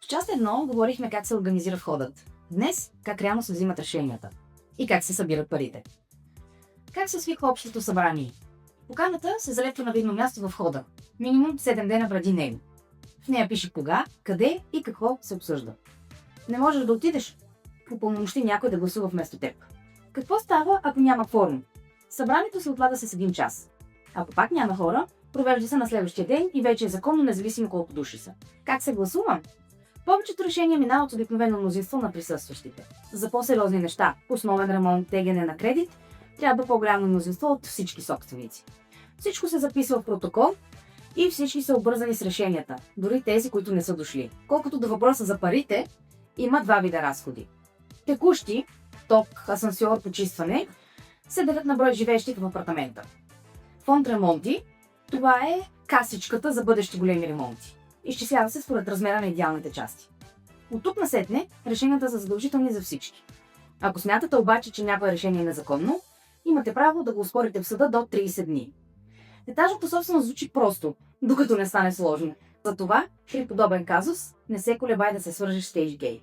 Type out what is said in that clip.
част 1 говорихме как се организира входът. Днес как реално се взимат решенията и как се събират парите. Как се свиква общото събрание? Поканата се залепва на видно място във входа. Минимум 7 дена преди него. В нея пише кога, къде и какво се обсъжда. Не можеш да отидеш. Упълномощи някой да гласува вместо теб. Какво става, ако няма кворум? Събранието се отлага с 1 час. Ако пак няма хора, провежда се на следващия ден и вече е законно, независимо колко души са. Как се гласува? Повечето решения минават с обикновено мнозинство на присъстващите. За по-сериозни неща, основен ремонт, тегене на кредит, трябва по-голямо мнозинство от всички собственици. Всичко се записва в протокол и всички са обвързани с решенията, дори тези, които не са дошли. Колкото до въпроса за парите, има 2 вида разходи. Текущи, ток, асансьор, почистване, се делят на брой живеещите в апартамента. Фонд ремонти, това е касичката за бъдещи големи ремонти. Изчислява се според размера на идеалните части. От тук насетне решенията са задължителни за всички. Ако смятате обаче, че някое решение е незаконно, имате право да го оспорите в съда до 30 дни. Етажната собственост звучи просто, докато не стане сложно. Затова, при подобен казус, не се колебай да се свържеш с THGay.